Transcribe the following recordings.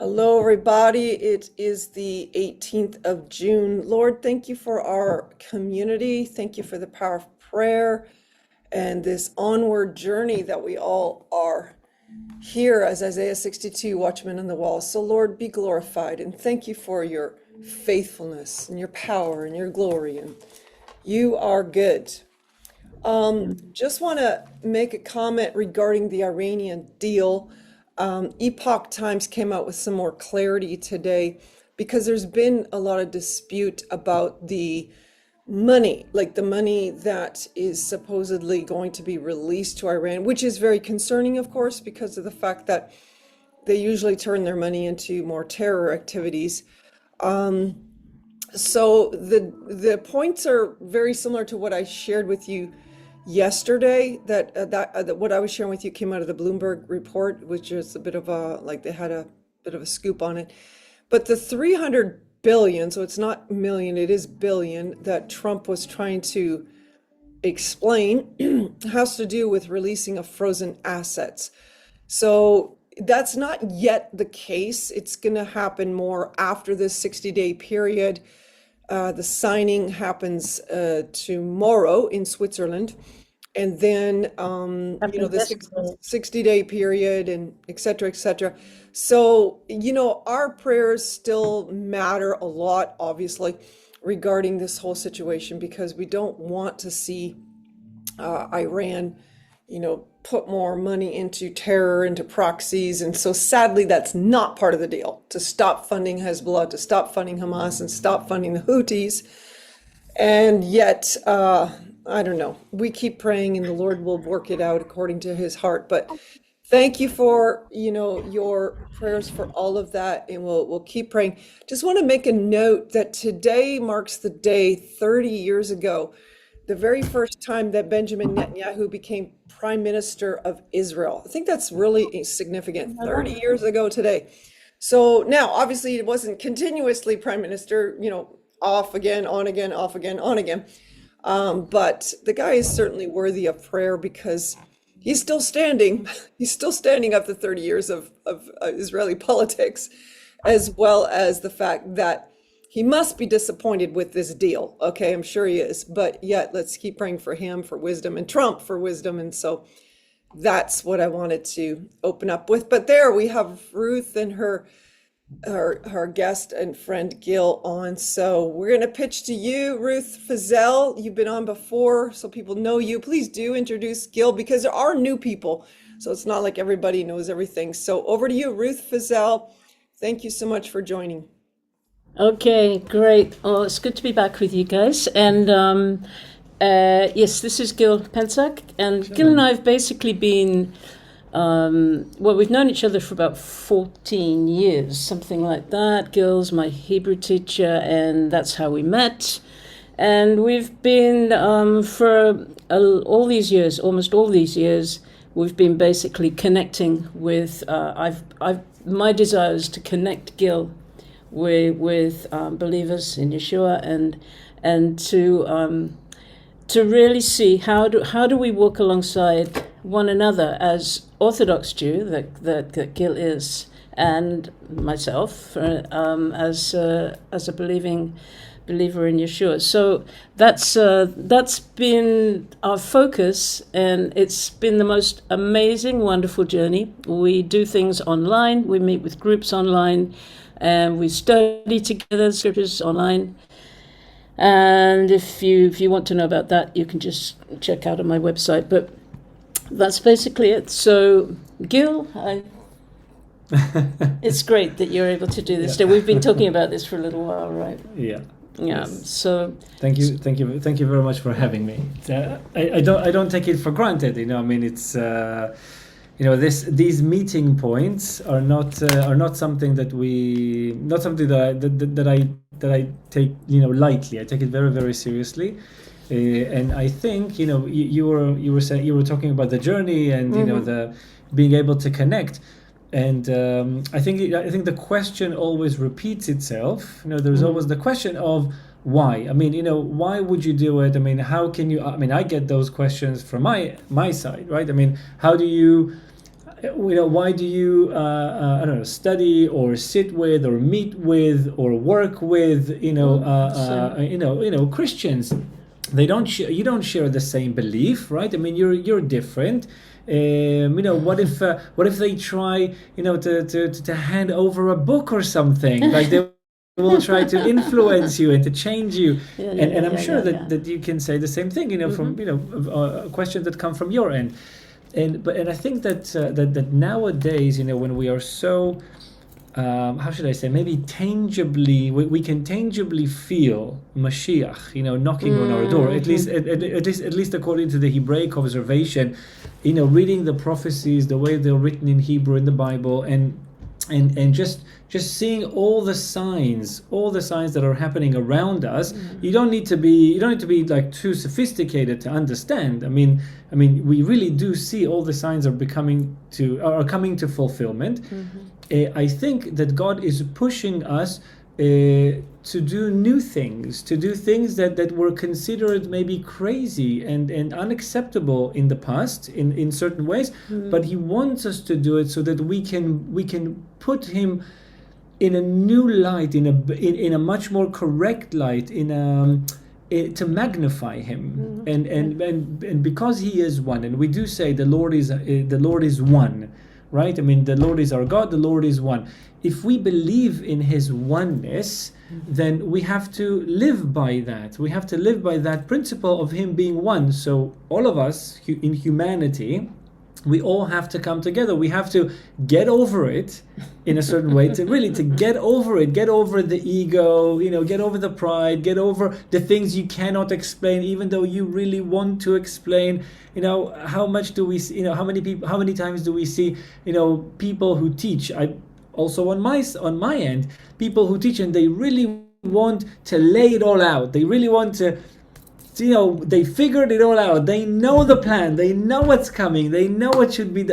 Hello, everybody. It is the 18th of June. Lord, thank you for our community. Thank you for the power of prayer and this onward journey that we all are here as Isaiah 62, watchmen on the wall. So, Lord, be glorified and thank you for your faithfulness and your power and your glory. And you are good. Just want to make a comment regarding the Iranian deal. Epoch Times came out with some more clarity today because there's been a lot of dispute about the money, like the money that is supposedly going to be released to Iran, which is very concerning, of course, because of the fact that they usually turn their money into more terror activities. So the points are very similar to what I shared with you yesterday. That what I was sharing with you came out of the Bloomberg report, which is a bit of a like they had a bit of a scoop on it. But the 300 billion, so it's not million, it is billion, that Trump was trying to explain has to do with releasing of frozen assets. So that's not yet the case. It's going to happen more after this 60-day period. The signing happens tomorrow in Switzerland. And then, the 60-day period and et cetera, et cetera. So, our prayers still matter a lot, obviously, regarding this whole situation, because we don't want to see Iran, put more money into terror, into proxies. And so sadly, that's not part of the deal, to stop funding Hezbollah, to stop funding Hamas, and stop funding the Houthis. And yet, I don't know, we keep praying and the Lord will work it out according to his heart. But thank you for, your prayers for all of that. And we'll keep praying. Just want to make a note that today marks the day 30 years ago, the very first time that Benjamin Netanyahu became prime minister of Israel. I think that's really significant, 30 years ago today. So now, obviously, it wasn't continuously prime minister, off again, on again, off again, on again. But the guy is certainly worthy of prayer because he's still standing. He's still standing up to 30 years of Israeli politics, as well as the fact that he must be disappointed with this deal. Okay, I'm sure he is. But yet, let's keep praying for him for wisdom and Trump for wisdom. And so that's what I wanted to open up with. But there we have Ruth and her guest and friend Gil on. So we're going to pitch to you, Ruth Fazal. You've been on before, so people know you. Please do introduce Gil because there are new people. So it's not like everybody knows everything. So over to you, Ruth Fazal. Thank you so much for joining. Okay, great. Oh, it's good to be back with you guys. And yes, this is Gil Penzak. And Gil and I have basically been, we've known each other for about 14 years, something like that. Gil's my Hebrew teacher, and that's how we met. And we've been, for all these years, almost all these years, we've been basically connecting with, my desire is to connect Gil with believers in Yeshua and to really see how do we walk alongside one another as Orthodox Jew that Gil is, and myself as a believing believer in Yeshua. So that's been our focus, and it's been the most amazing, wonderful journey. We do things online. We meet with groups online. And we study together scriptures online. And if you want to know about that, you can just check out on my website. But that's basically it. So, Gil, it's great that you're able to do this. Yeah. We've been talking about this for a little while, right? Yeah. Yeah. Yes. So thank you very much for having me. I don't take it for granted. I mean, it's. These meeting points are not something that I take lightly. I take it very, very seriously, and I think you were talking about the journey and the being able to connect, and I think the question always repeats itself. There's always the question of why. I mean, why would you do it? I mean, how can you? I mean, I get those questions from my side, right? I mean, how do you why do you I don't know, study or sit with or meet with or work with Christians? They don't you don't share the same belief, right? I mean, you're different. What if they try to hand over a book or something, like they will try to influence you and to change you, and I'm sure that you can say the same thing, from questions that come from your end. And I think that that nowadays, when we are so how should I say, maybe tangibly, we can tangibly feel Mashiach, knocking on our door. At least according to the Hebraic observation, reading the prophecies the way they're written in Hebrew in the Bible, and just seeing all the signs that are happening around us. You don't need to be like too sophisticated to understand. I mean, we really do see all the signs are coming to fulfillment. I think that God is pushing us to do new things, that were considered maybe crazy and unacceptable in the past in certain ways, but He wants us to do it so that we can put Him in a new light, in a much more correct light, to magnify Him, and because He is one, and we do say the Lord is one. Right? I mean, the Lord is our God, the Lord is one. If we believe in His oneness, then we have to live by that. We have to live by that principle of Him being one. So all of us in humanity, we all have to come together. We have to get over it in a certain way, to get over it, get over the ego, get over the pride, get over the things you cannot explain, even though you really want to explain. How much do we see, how many times do we see, people who teach, I also on my end, people who teach, and they really want to lay it all out. They really want to, they figured it all out. They know the plan. They know what's coming. They know what should be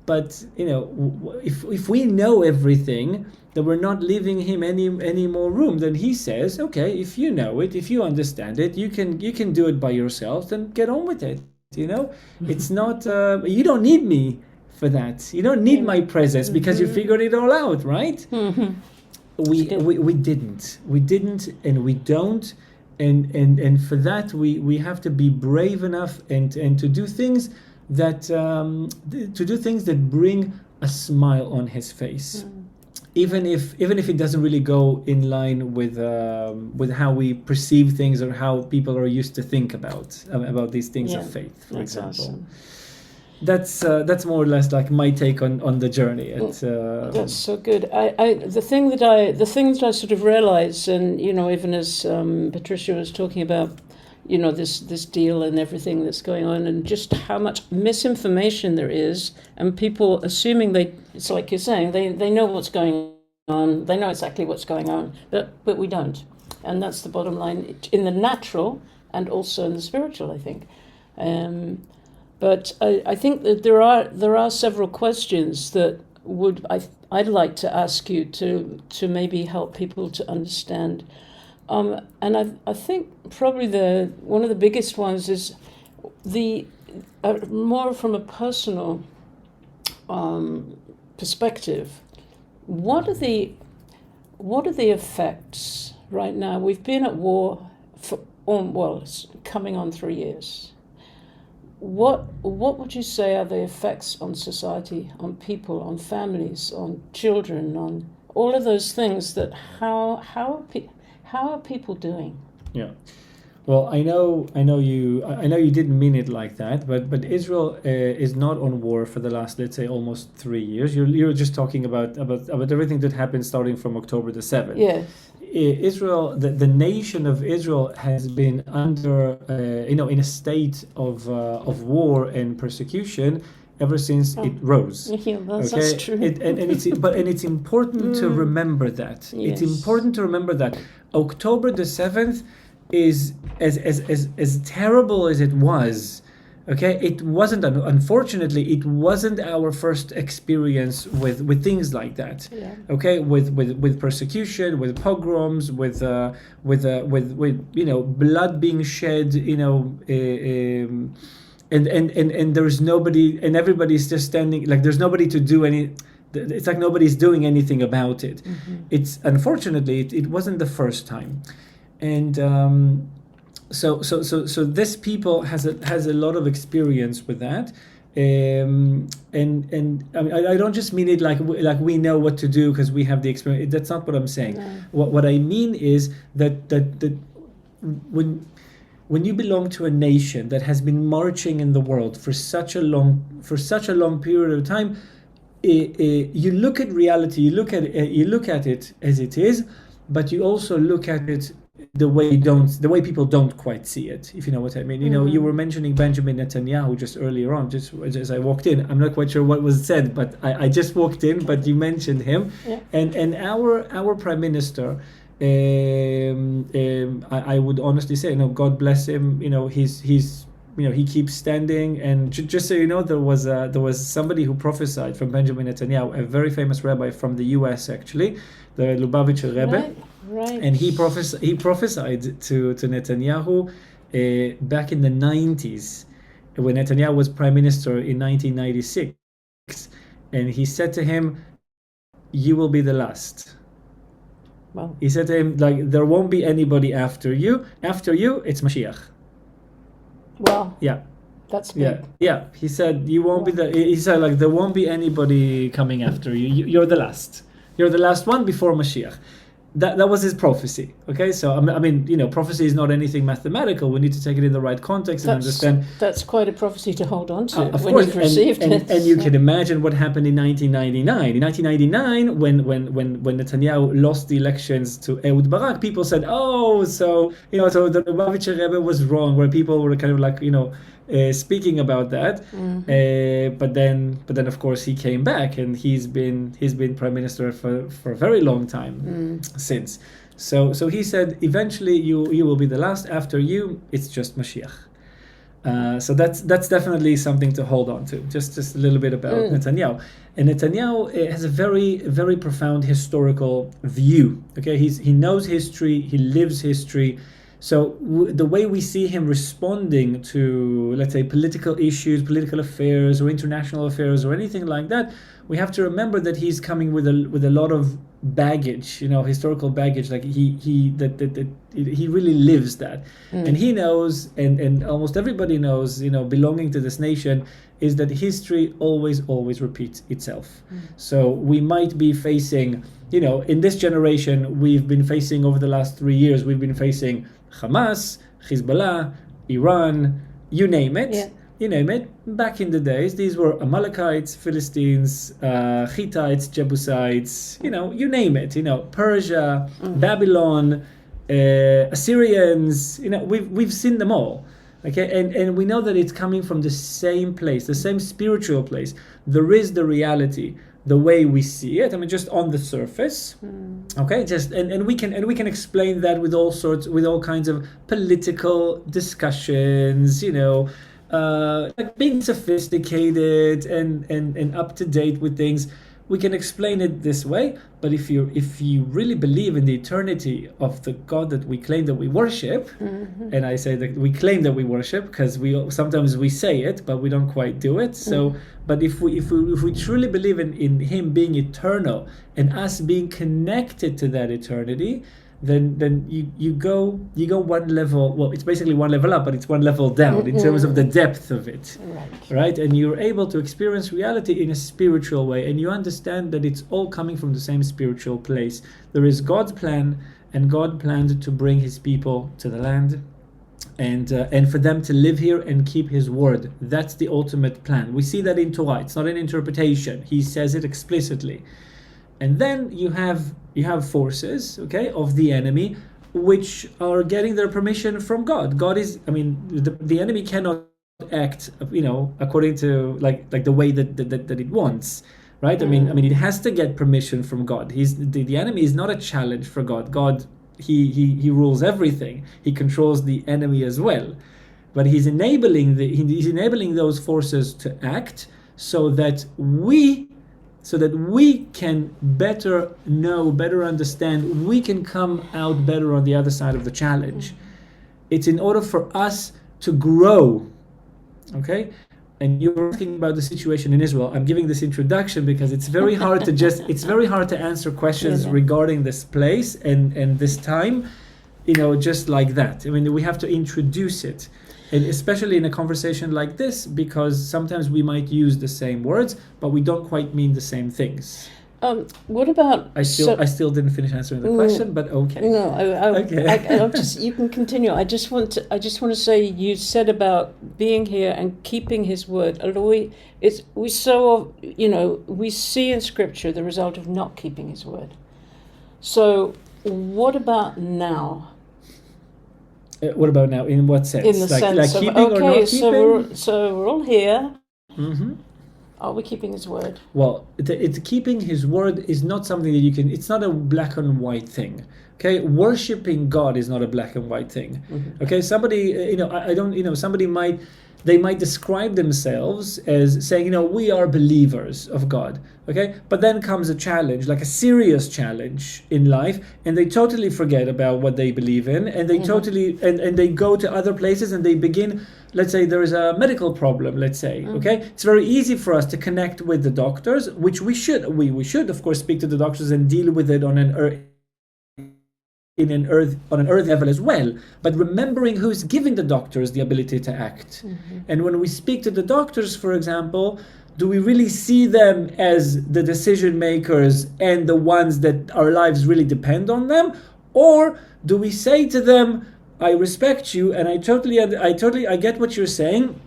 but if we know everything, that we're not leaving Him any more room, then He says, okay, if you know it, if you understand it, you can do it by yourself, then get on with it. It's not, you don't need me for that. You don't need my presence because you figured it all out, right? We didn't, and we don't. And for that we have to be brave enough and to do things that bring a smile on His face, even if it doesn't really go in line with how we perceive things or how people are used to think about these things of faith, for example. Awesome. That's more or less like my take on the journey. That's so good. The thing that I sort of realized, and even as Patricia was talking about, this deal and everything that's going on, and just how much misinformation there is, and people assuming it's like you're saying, they know what's going on, they know exactly what's going on, but we don't, and that's the bottom line in the natural and also in the spiritual, I think. But I think that there are several questions that I'd like to ask you to maybe help people to understand. And I think probably one of the biggest ones is more from a personal perspective. What are the effects right now? We've been at war it's coming on 3 years. What would you say are the effects on society, on people, on families, on children, on all of those things? That how are people doing? Yeah, well, I know you didn't mean it like that, but Israel is not on war for the last, let's say, almost 3 years. You're just talking about everything that happened starting from October the 7th. Yes. Israel, the nation of Israel has been under, in a state of war and persecution ever since it rose. Yeah, that's true. It's important to remember that. Yes. It's important to remember that October the 7th is as terrible as it was. Okay, it wasn't, unfortunately, it wasn't our first experience with things like that. Yeah. Okay, with persecution, with pogroms, with blood being shed, and there's nobody, and everybody's just standing, like there's nobody to do any. It's like nobody's doing anything about it. It's unfortunately it wasn't the first time, and so this people has a lot of experience with that. And I mean, I don't just mean it like we know what to do because we have the experience. That's not what I'm saying. No. What I mean is that when you belong to a nation that has been marching in the world for such a long period of time, you look at reality, you look at it as it is, but you also look at it the way people don't quite see it, if you know what I mean. You know, you were mentioning Benjamin Netanyahu just earlier on, just as I walked in. I'm not quite sure what was said, but I just walked in, but you mentioned him. Yeah. And our prime minister, I would honestly say, God bless him. He's he keeps standing. And just so you know, there was somebody who prophesied from Benjamin Netanyahu, a very famous rabbi from the U.S. actually, the Lubavitcher Rebbe. Right. And he prophesied to Netanyahu back in the 90s, when Netanyahu was prime minister in 1996, and he said to him, "You will be the last." Wow. He said to him, like, there won't be anybody after you. After you, it's Mashiach. Wow. Yeah. That's big. Yeah. He said you won't be he said, like, there won't be anybody coming after you. You're the last. You're the last one before Mashiach. That was his prophecy. Okay, so I mean, prophecy is not anything mathematical. We need to take it in the right context and understand. That's quite a prophecy to hold on to Of when course, you've received it. And you can imagine what happened in 1999. In 1999, when Netanyahu lost the elections to Ehud Barak, people said, so the Lubavitcher Rebbe was wrong, where people were kind of like, speaking about that. But then of course he came back, and he's been prime minister for a very long time since. So he said, eventually you will be the last. After you, it's just Mashiach. So that's definitely something to hold on to. Just a little bit about Netanyahu. And Netanyahu has a very, very profound historical view. Okay, he knows history, he lives history. So the way we see him responding to, let's say, political issues, political affairs, or international affairs, or anything like that, we have to remember that he's coming with a lot of baggage, historical baggage. Like he really lives that, and he knows, and almost everybody knows, belonging to this nation, is that history always repeats itself. So we might be facing, in this generation, we've been facing over the last 3 years, we've been facing Hamas, Hezbollah, Iran, you name it. Yeah. You name it. Back in the days, these were Amalekites, Philistines, Hittites, Jebusites, you name it. Persia, Babylon, Assyrians. We've seen them all. Okay, and we know that it's coming from the same place, the same spiritual place. There is the reality, the way we see it. I mean, just on the surface. Okay, and we can explain that with all kinds of political discussions. Like being sophisticated and up to date with things. We can explain it this way, but if you really believe in the eternity of the God that we claim that we worship, and I say that we claim that we worship because sometimes we say it, but we don't quite do it. So, but if we truly believe in Him being eternal and us being connected to that eternity, then you go one level. Well, it's basically one level up, but it's one level down in terms of the depth of it, right? And you're able to experience reality in a spiritual way, and you understand that it's all coming from the same spiritual place. There is God's plan, and God planned to bring His people to the land, and for them to live here and keep His word. That's the ultimate plan. We see that in Torah. It's not an interpretation. He says it explicitly. And then you have forces, okay, of the enemy, which are getting their permission from God. God is, the enemy cannot act, according to like the way that it wants, right? I mean, it has to get permission from God. The enemy is not a challenge for God. God, he rules everything. He controls the enemy as well, but he's enabling those forces to act so that we can better know, better understand, we can come out better on the other side of the challenge. It's in order for us to grow Okay, and you're asking about the situation in Israel. I'm giving this introduction because it's very hard to it's very hard to answer questions regarding this place and this time, just like that. I mean, we have to introduce it, and especially in a conversation like this, because sometimes we might use the same words, but we don't quite mean the same things. What about? I still didn't finish answering the question, but okay. No, Okay. I'll just, you can continue. I just want to say, you said about being here and keeping His word. Although we see in Scripture the result of not keeping His word. So, what about now? What about now? In what sense? In the sense of, keeping or not keeping? So we're all here. Mm-hmm. Are we keeping His word? Well, keeping His word is not something that you can. It's not a black and white thing. Okay, worshiping God is not a black and white thing. Mm-hmm. Okay, somebody, I don't, somebody might describe themselves as saying, we are believers of God. Okay, but then comes a challenge, like a serious challenge in life, and they totally forget about what they believe in, and they totally and they go to other places and they begin. Let's say there is a medical problem. Let's say, okay, it's very easy for us to connect with the doctors, which we should. We should, of course, speak to the doctors and deal with it on an earth level as well, but remembering who's giving the doctors the ability to act. And when we speak to the doctors, for example, do we really see them as the decision makers and the ones that our lives really depend on them, or do we say to them, I respect you and I get what you're saying,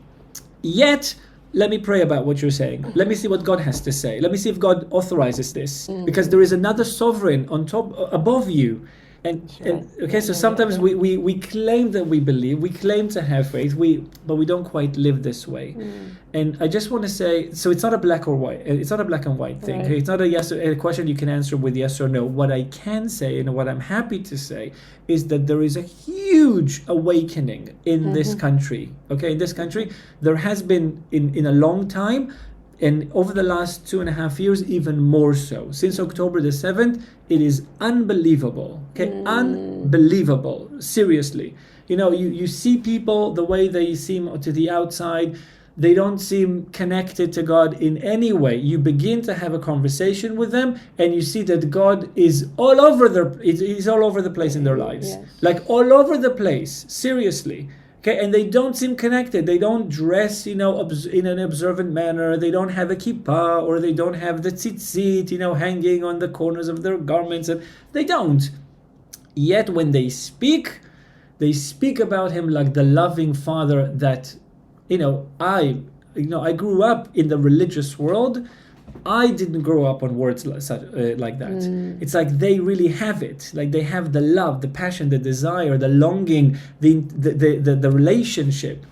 yet let me pray about what you're saying. Let me see what God has to say. Let me see if God authorizes this, because there is another sovereign on top, above you. And so sometimes we claim that we believe, we claim to have faith, but we don't quite live this way. And I just want to say, so it's not a black or white. It's not a black and white thing. Right. It's not a question you can answer with yes or no. What I can say and what I'm happy to say is that there is a huge awakening in this country. Okay, in this country, there has been in a long time. And over the last 2.5 years, even more so. Since October the 7th, it is unbelievable. Okay, unbelievable. Seriously. You see people, the way they seem to the outside, they don't seem connected to God in any way. You begin to have a conversation with them, and you see that God is all over He's all over the place in their lives. Yes. Like all over the place. Seriously. Okay, and they don't seem connected. They don't dress, in an observant manner. They don't have a kippah, or they don't have the tzitzit, hanging on the corners of their garments. And they don't. Yet when they speak about Him like the loving Father that, I grew up in the religious world. I didn't grow up on words like that. It's like they really have it. Like they have the love, the passion, the desire, the longing, the relationship.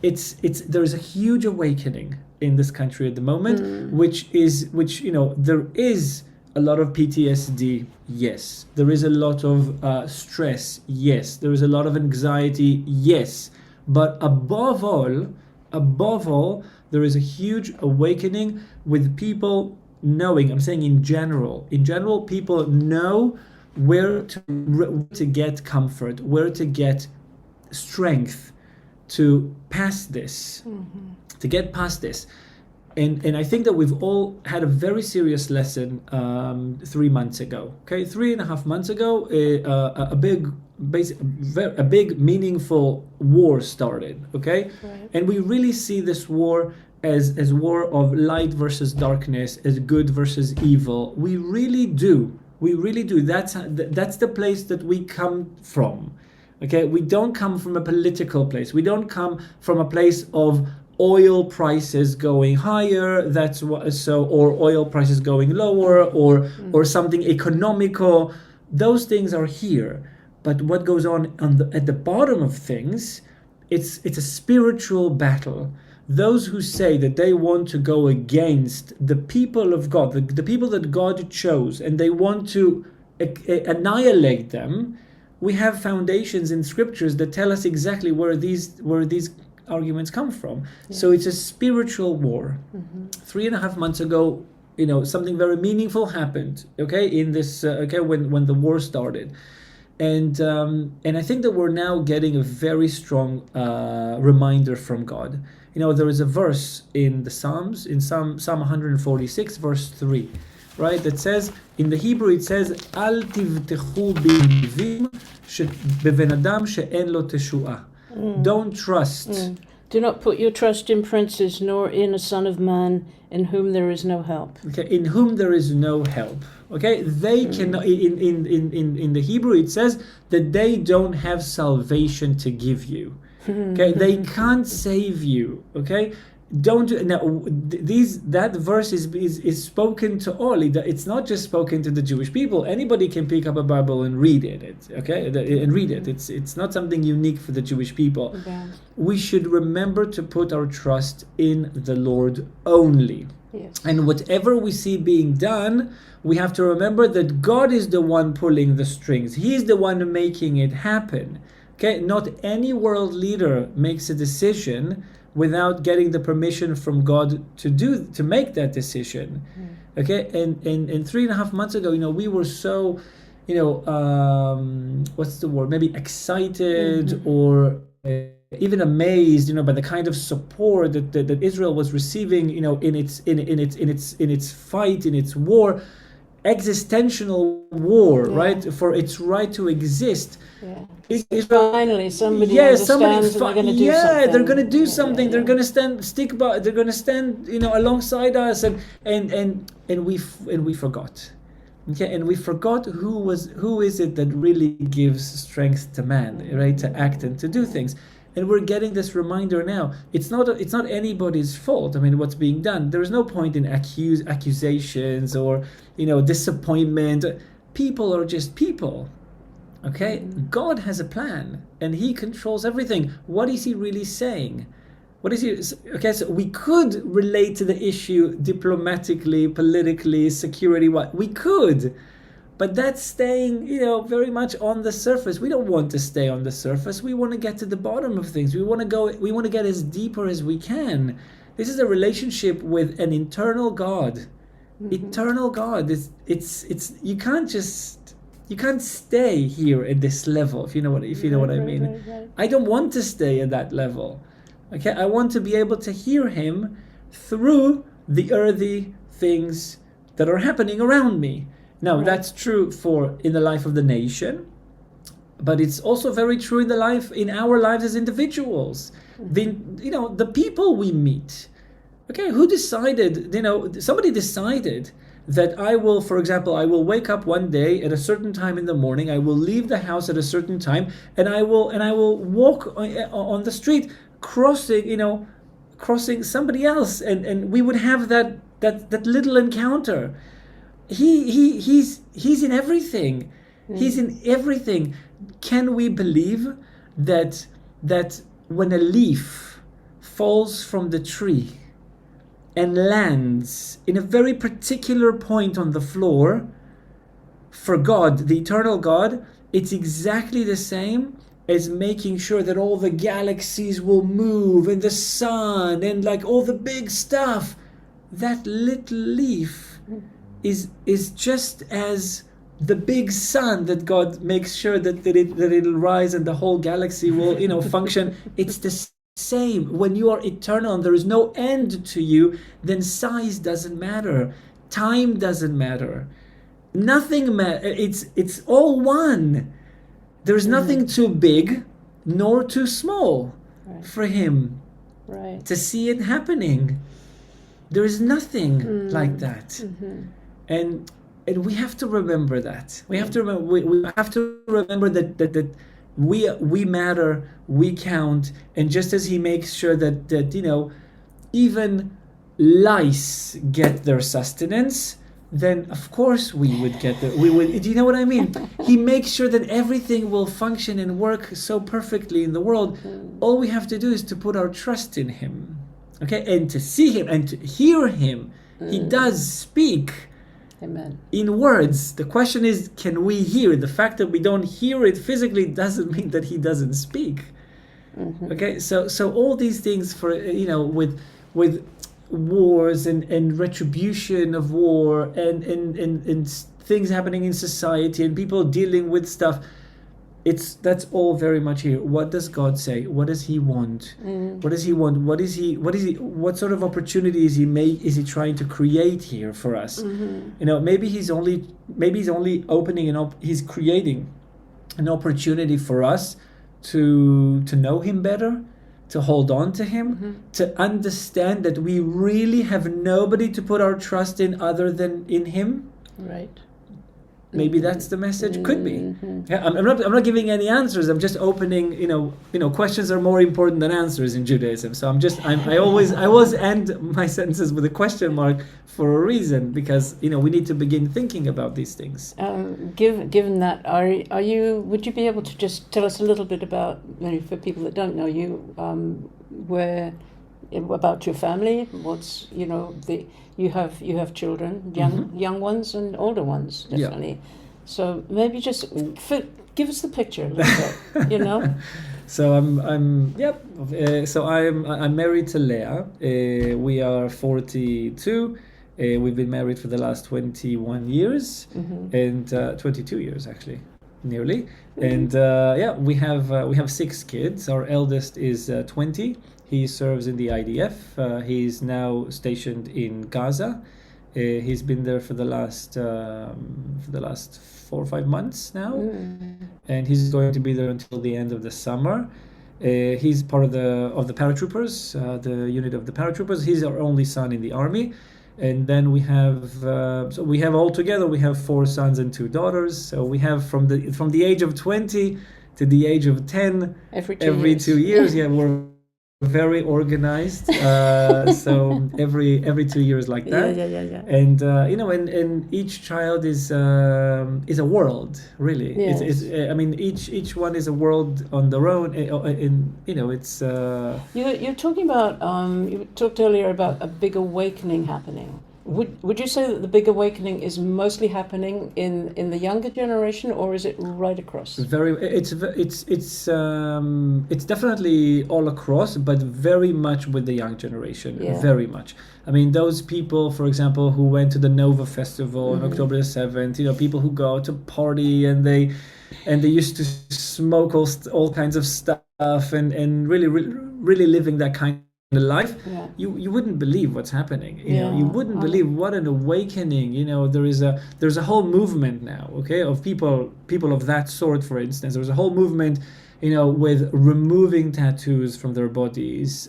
There is a huge awakening in this country at the moment, which there is a lot of PTSD. Yes, there is a lot of stress. Yes, there is a lot of anxiety. Yes, but above all, there is a huge awakening with people knowing. I'm saying in general, people know where to get comfort, where to get strength to pass this, to get past this. And I think that we've all had a very serious lesson 3 months ago. Okay, 3.5 months ago, a big meaningful war started. Okay, right. And we really see this war as war of light versus darkness, as good versus evil. We really do. That's the place that we come from. Okay, we don't come from a political place. We don't come from a place of oil prices going higher, or oil prices going lower, or something economical. Those things are here, but what goes on at the bottom of things, it's a spiritual battle. Those who say that they want to go against the people of God, the people that God chose, and they want to annihilate them, we have foundations in scriptures that tell us exactly where these arguments come from. Yes. So it's a spiritual war. 3.5 months ago, something very meaningful happened. Okay, in this when the war started, and I think that we're now getting a very strong reminder from God. there is a verse in the Psalms, in Psalm 146, verse 3, right? That says, in the Hebrew it says, Al tivtechu b'nivim b'ben adam she'en lo teshuah. Don't trust. Do not put your trust in princes, nor in a son of man, in whom there is no help. Okay, in whom there is no help. Okay, they cannot. In the Hebrew, it says that they don't have salvation to give you. Okay, they can't save you. Okay, don't now. That verse is spoken to all. It's not just spoken to the Jewish people. Anybody can pick up a Bible and read it. And read it. It's not something unique for the Jewish people. Yeah. We should remember to put our trust in the Lord only. Yes. And whatever we see being done, we have to remember that God is the one pulling the strings. He's the one making it happen. Okay, not any world leader makes a decision without getting the permission from God to make that decision. Okay, and 3.5 months ago, we were so, what's the word? Maybe excited or even amazed, by the kind of support that Israel was receiving, in its fight, in its war, existential war, right, for its right to exist. Yeah. Israel, finally, somebody understands and they're going to do something. They're going to do something. They're going to they're going to stand, alongside us, and we forgot. Okay, and we forgot who is it that really gives strength to man, right, to act and to do things. And we're getting this reminder now. It's not anybody's fault. I mean, what's being done. There is no point in accusations or disappointment. People are just people. Okay, God has a plan and He controls everything. What is He really saying? What is He? Okay, so we could relate to the issue diplomatically, politically, security. What we could. But that's staying, very much on the surface. We don't want to stay on the surface. We want to get to the bottom of things. We want to get as deeper as we can. This is a relationship with an eternal God. Eternal God. It's you can't stay here at this level, if you know what I mean. Right. I don't want to stay at that level. Okay? I want to be able to hear Him through the earthy things that are happening around me. Now, that's true in the life of the nation, but it's also very true in our lives as individuals. The people we meet. Okay, who decided? Somebody decided that I will, for example, I will wake up one day at a certain time in the morning. I will leave the house at a certain time, and I will walk on the street, crossing somebody else, and we would have that little encounter. He's in everything. He's in everything. Can we believe that when a leaf falls from the tree and lands in a very particular point on the floor, for God, the eternal God, it's exactly the same as making sure that all the galaxies will move and the sun and like all the big stuff. That little leaf is just as the big sun that God makes sure that it'll rise and the whole galaxy will function. It's the same. When you are eternal and there is no end to you, then size doesn't matter, time doesn't matter, nothing matters. It's all one. There's nothing too big nor too small for Him to see it happening. There is nothing like that. And we have to remember that. We have to remember. We have to remember that we matter. We count. And just as He makes sure that even lice get their sustenance, then of course we would get there. We would. Do you know what I mean? He makes sure that everything will function and work so perfectly in the world. All we have to do is to put our trust in Him, okay, and to see Him and to hear Him. He does speak. Amen. In words. The question is, can we hear? The fact that we don't hear it physically doesn't mean that He doesn't speak. Okay, so all these things for with wars and retribution of war and things happening in society and people dealing with stuff. that's all very much here. What does God say? What does He want? What does He want? What sort of opportunity is He trying to create here for us? Maybe He's only opening He's creating an opportunity for us to know Him better, to hold on to Him, to understand that we really have nobody to put our trust in other than in Him. Right. Maybe that's the message. Could be. Yeah, I'm not giving any answers. I'm just opening. Questions are more important than answers in Judaism. So I always end my sentences with a question mark for a reason, because we need to begin thinking about these things. Given that, would you be able to just tell us a little bit about, for people that don't know you, about your family? What's you have children, young ones and older ones, definitely. Yeah. So maybe just give us the picture a little bit, So I'm married to Leah. We are 42. We've been married for the last 21 years and 22 years actually, nearly. And we have 6 kids. Our eldest is 20. He serves in the IDF. He's now stationed in Gaza. He's been there for the last 4 or 5 months now, and he's going to be there until the end of the summer. He's part of the paratroopers, the unit of the paratroopers. He's our only son in the army, and then we have altogether 4 sons and 2 daughters. So we have from the age of 20 to the age of 10 every 2 years. Yeah, we're very organized, so every 2 years like that. Yeah. And and each child is a world, really. Yes. Each one is a world on their own. It's you're talking about you talked earlier about a big awakening happening. Would you say that the big awakening is mostly happening in the younger generation, or is it right across? It's definitely all across, but very much with the young generation. Yeah. Very much. I mean, those people, for example, who went to the Nova Festival on October the 7th. People who go to party and they used to smoke all kinds of stuff and really living that kind of life. Yeah. You wouldn't believe what's happening. You wouldn't Oh. believe what an awakening. There's a whole movement now, okay, of people of that sort. For instance, there's a whole movement, with removing tattoos from their bodies,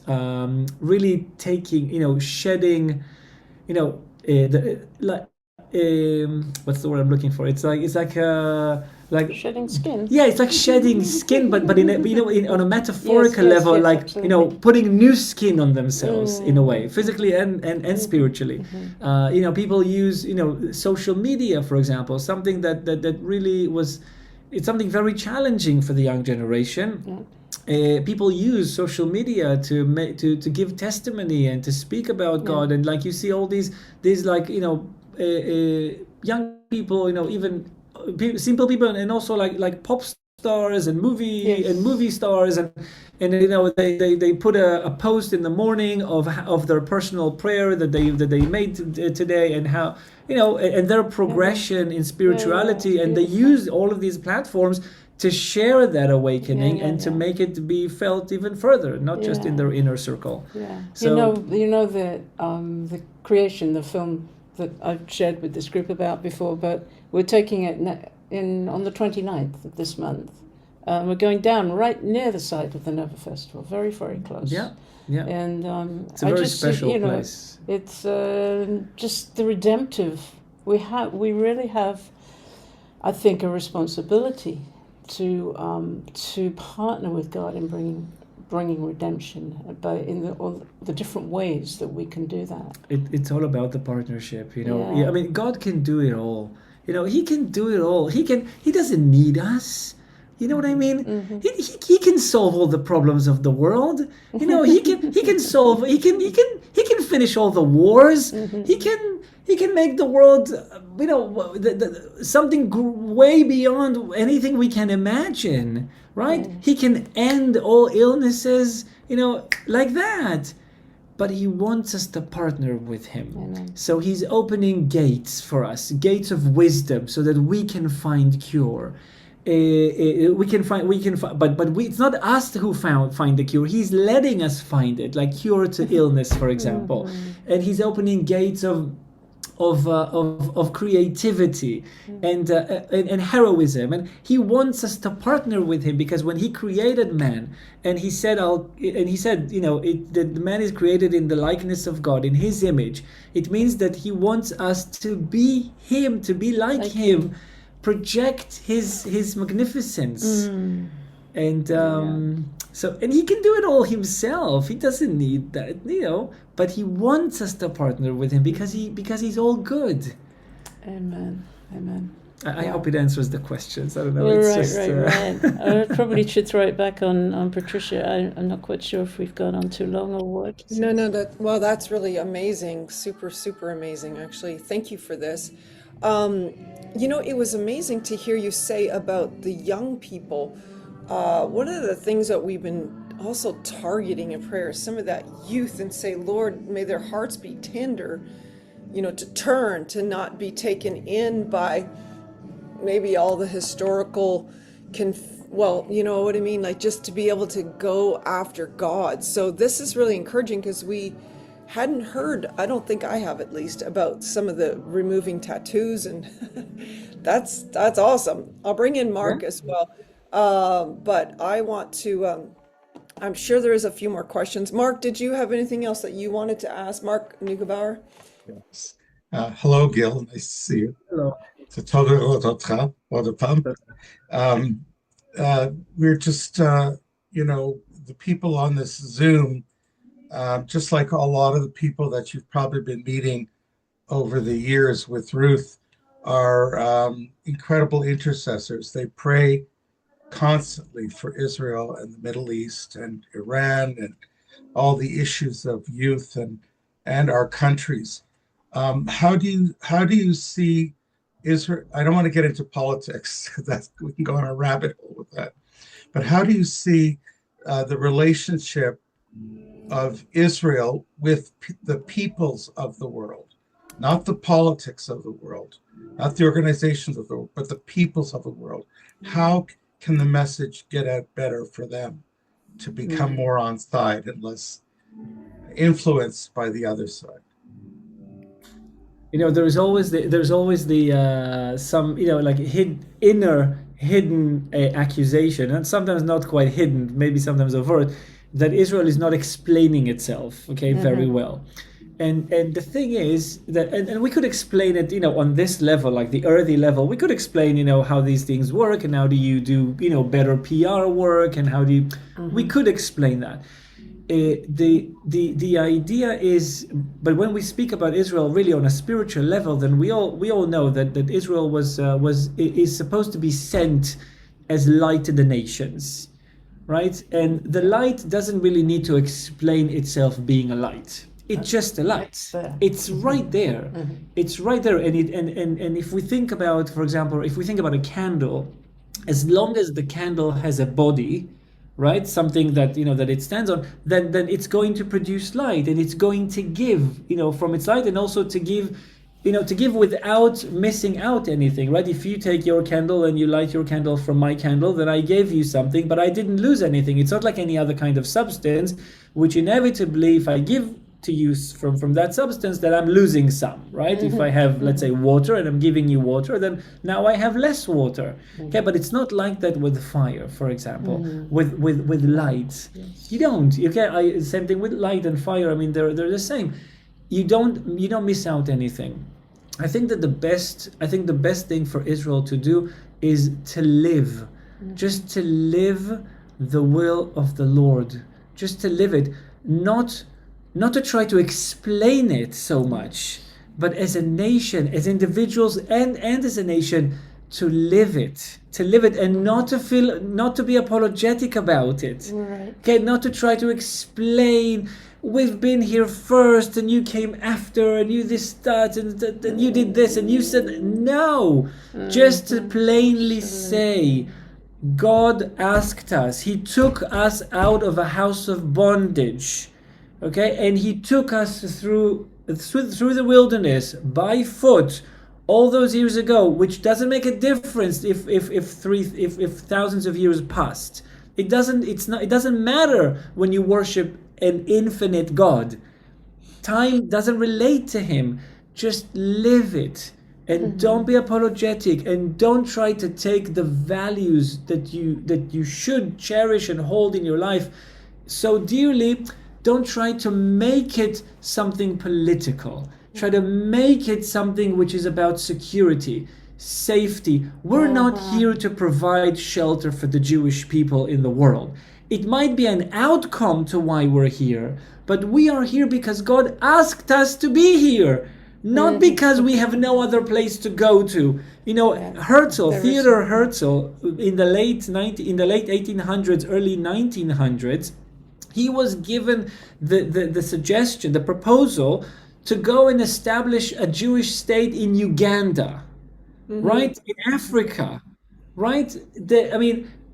really taking, shedding, what's the word I'm looking for? It's like Shedding skin. Yeah, it's like shedding skin, but on a metaphorical Yes, level, like absolutely. putting new skin on themselves in a way, physically and spiritually. People use social media, for example, something that really was. It's something very challenging for the young generation. Yeah. People use social media to give testimony and to speak about God, and like you see all these like young people, even simple people, and also like pop stars and movie stars, and they put a post in the morning of their personal prayer that they made today, and how and their progression in spirituality, and they use all of these platforms to share that awakening and to make it be felt even further, not just in their inner circle. Yeah. So the creation, the film that I've shared with this group about before, but we're taking it on the 29th of this month. We're going down right near the site of the Nova Festival, very, very close. Yeah. And It's a very special place. It's just the redemptive. We really have, I think, a responsibility to partner with God in bringing redemption, but in all the different ways that we can do that. It's all about the partnership, Yeah. I mean, God can do it all. He can do it all. He doesn't need us. You know what I mean? Mm-hmm. He can solve all the problems of the world. He can solve. He can finish all the wars. Mm-hmm. He can make the world, something way beyond anything we can imagine. Right? Yeah. He can end all illnesses. Like that. But he wants us to partner with him. Amen. So he's opening gates for us, gates of wisdom, so that we can find cure. it's not us who find the cure. He's letting us find it, like cure to illness, for example, and he's opening gates of creativity and heroism, and he wants us to partner with him, because when he created man, and he said that the man is created in the likeness of God, in his image, it means that he wants us to be him, to be like him, project his magnificence. And and he can do it all himself. He doesn't need that, but he wants us to partner with him because he's all good. Amen. I hope it answers the questions. I don't know. Right. I probably should throw it back on Patricia. I'm not quite sure if we've gone on too long or what. No, that's really amazing. Super, super amazing, actually. Thank you for this. It was amazing to hear you say about the young people. One of the things that we've been also targeting in prayer is some of that youth, and say, Lord, may their hearts be tender, to turn, to not be taken in by maybe all the historical, you know what I mean? Like, just to be able to go after God. So this is really encouraging, because we hadn't heard, I don't think I have at least, about some of the removing tattoos, and that's awesome. I'll bring in Mark as well. But I want to, I'm sure there is a few more questions. Mark, did you have anything else that you wanted to ask? Mark Neugebauer? Yes. Hello, Gil. Nice to see you. Hello. C'est tolle Rototra, we're just, the people on this Zoom, just like a lot of the people that you've probably been meeting over the years with Ruth, are incredible intercessors. They pray constantly for Israel and the Middle East and Iran and all the issues of youth and our countries. How do you see Israel? I don't want to get into politics. We can go on a rabbit hole with that. But how do you see the relationship of Israel with the peoples of the world, not the politics of the world, not the organizations of the world, but the peoples of the world? How can the message get out better for them to become more on side and less influenced by the other side? There's always some like hidden accusation, and sometimes not quite hidden, maybe sometimes overt, that Israel is not explaining itself very well. And the thing is that, and we could explain it, on this level, like the earthy level, we could explain, how these things work, and how do you do, better PR work, and how do you, we could explain that. The idea is, but when we speak about Israel really on a spiritual level, then we all know that Israel is supposed to be sent as light to the nations, right? And the light doesn't really need to explain itself being a light. It's just a light. It's right there. It's right there. And if we think about, for example, if we think about a candle, as long as the candle has a body, right, something that that it stands on, then it's going to produce light, and it's going to give from its light, and also to give without missing out anything, right? If you take your candle and you light your candle from my candle, then I gave you something, but I didn't lose anything. It's not like any other kind of substance, which inevitably, if I give to you from that substance, that I'm losing some, right? If I have, let's say, water, and I'm giving you water, then now I have less water. Okay, but it's not like that with fire, for example, with light. Yes. You don't. Same thing with light and fire. I mean, they're the same. You don't miss out anything. I think the best thing for Israel to do is to live, just to live the will of the Lord, just to live it, not to try to explain it so much, but as a nation, as individuals, and as a nation, to live it, and not to be apologetic about it. Right. Okay, not to try to explain, we've been here first, and you came after, and you this, that, and you did this, and you said no. Just to plainly say, God asked us, He took us out of a house of bondage. Okay, and He took us through the wilderness by foot, all those years ago, which doesn't make a difference if thousands of years passed. It doesn't matter when you worship an infinite God. Time doesn't relate to him. Just live it. And don't be apologetic, and don't try to take the values that you should cherish and hold in your life so dearly. Don't try to make it something political. Try to make it something which is about security, safety. We're not here to provide shelter for the Jewish people in the world. It might be an outcome to why we're here, but we are here because God asked us to be here, not because we have no other place to go to. You know, Herzl, Theodor Herzl, in the late 1800s, early 1900s, he was given the suggestion, the proposal to go and establish a Jewish state in Uganda, right? In Africa, right?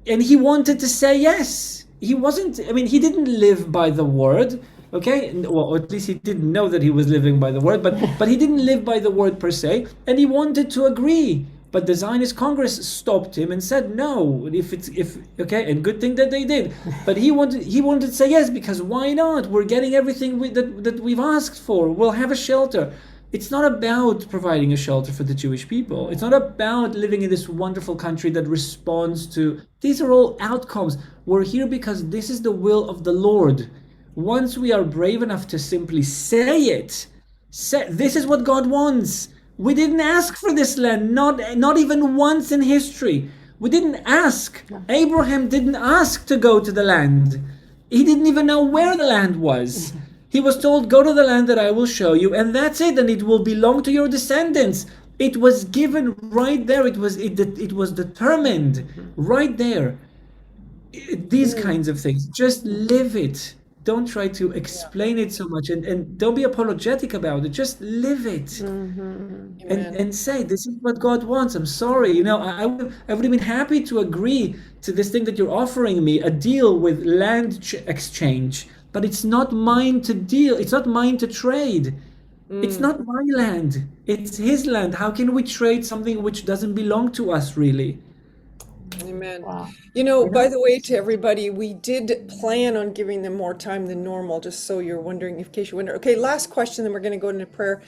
And he wanted to say yes. He didn't live by the word, okay? Well, at least he didn't know that he was living by the word, but he didn't live by the word per se, and he wanted to agree. But the Zionist Congress stopped him and said no. And good thing that they did. But he wanted to say yes, because why not? We're getting everything that we've asked for. We'll have a shelter. It's not about providing a shelter for the Jewish people. It's not about living in this wonderful country that responds to. These are all outcomes. We're here because this is the will of the Lord. Once we are brave enough to simply say it, this is what God wants. We didn't ask for this land, not even once in history. We didn't ask. Abraham didn't ask to go to the land. He didn't even know where the land was. He was told, go to the land that I will show you, and that's it, and it will belong to your descendants. It was given right there. It was determined right there. These kinds of things. Just live it. Don't try to explain it so much, and don't be apologetic about it. Just live it, and say, this is what God wants. I'm sorry, I would have been happy to agree to this thing that you're offering me, a deal with land exchange, but it's not mine to deal. It's not mine to trade. It's not my land. It's his land. How can we trade something which doesn't belong to us, really? Amen. Wow. By the way, to everybody, we did plan on giving them more time than normal, just so you're wondering, in case you wonder. Okay, last question, then we're going to go into prayer.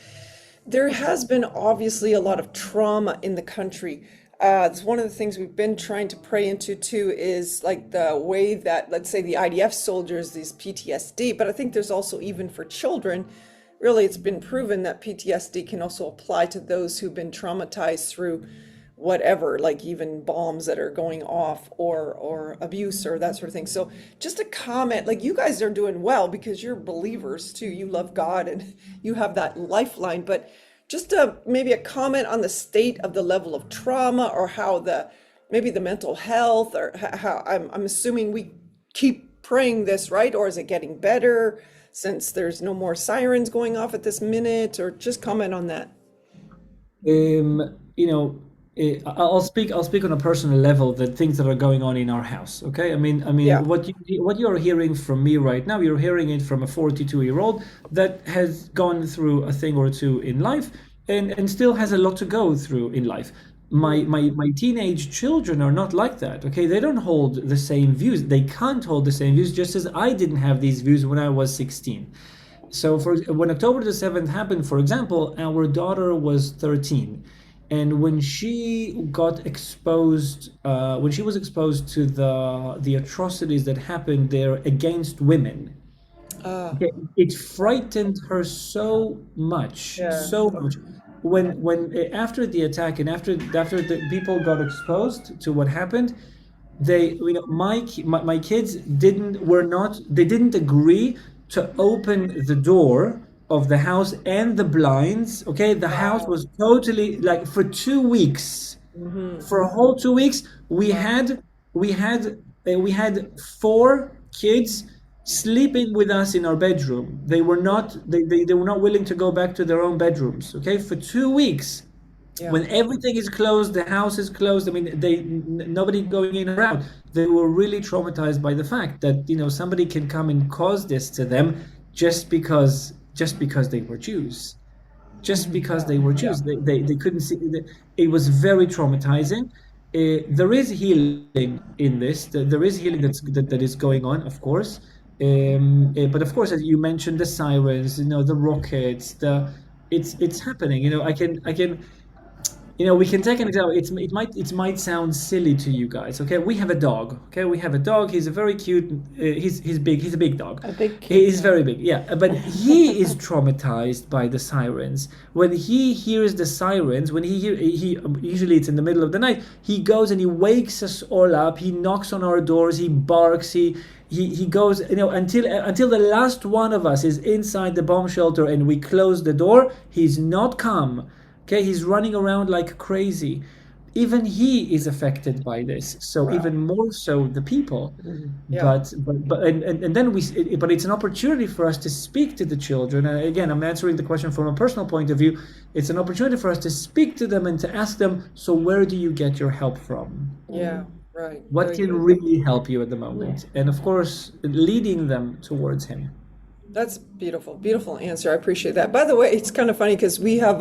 There has been obviously a lot of trauma in the country. It's one of the things we've been trying to pray into too, is like the way that, let's say, the IDF soldiers, these PTSD, but I think there's also, even for children, really it's been proven that PTSD can also apply to those who've been traumatized through whatever, like even bombs that are going off, or abuse, or that sort of thing. So just a comment, like, you guys are doing well because you're believers too. You love God and you have that lifeline, but just maybe a comment on the state of the level of trauma, or how maybe the mental health, or how I'm assuming we keep praying this, right? Or is it getting better since there's no more sirens going off at this minute? Or just comment on that. I'll speak on a personal level, the things that are going on in our house. Okay, Yeah. what you're hearing from me right now, you're hearing it from a 42-year-old that has gone through a thing or two in life, and still has a lot to go through in life. My teenage children are not like that. Okay, they don't hold the same views. They can't hold the same views, just as I didn't have these views when I was 16. So when October the 7th happened, for example, our daughter was 13. And when she got exposed, when she was exposed to the atrocities that happened there against women, it frightened her so much, so much. When after the attack, and after the people got exposed to what happened, my kids didn't agree to open the door of the house and the blinds. Okay, the house was totally, like, for 2 weeks. For a whole 2 weeks, we had 4 kids sleeping with us in our bedroom. They were not willing to go back to their own bedrooms. Okay, for 2 weeks. When everything is closed, the house is closed. Nobody going in or out. They were really traumatized by the fact that somebody can come and cause this to them just because they were Jews. just because they were Jews. They couldn't see. It was very traumatizing. There is healing in this. There is healing that is going on, of course. But of course, as you mentioned, the sirens, the rockets, it's happening. We can take an example. It might sound silly to you guys. Okay, we have a dog. Okay, we have a dog. He's a very cute. He's big. He's a big dog. A big He's very big. Yeah, but he is traumatized by the sirens. When he hears the sirens, he usually it's in the middle of the night. He goes and he wakes us all up. He knocks on our doors. He barks. He goes. Until the last one of us is inside the bomb shelter and we close the door. He's not calm. Okay, he's running around like crazy. Even he is affected by this. So even more so the people. Yeah. And then but it's an opportunity for us to speak to the children. And again, I'm answering the question from a personal point of view. It's an opportunity for us to speak to them and to ask them, so where do you get your help from? Yeah, right. What Very can good. really help you at the moment? And of course, leading them towards him. That's beautiful, beautiful answer. I appreciate that. By the way, it's kind of funny because we have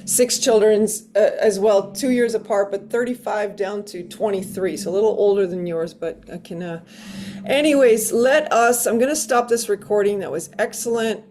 6 children as well, 2 years apart, but 35 down to 23, so a little older than yours, but I can. Anyways, I'm going to stop this recording. That was excellent.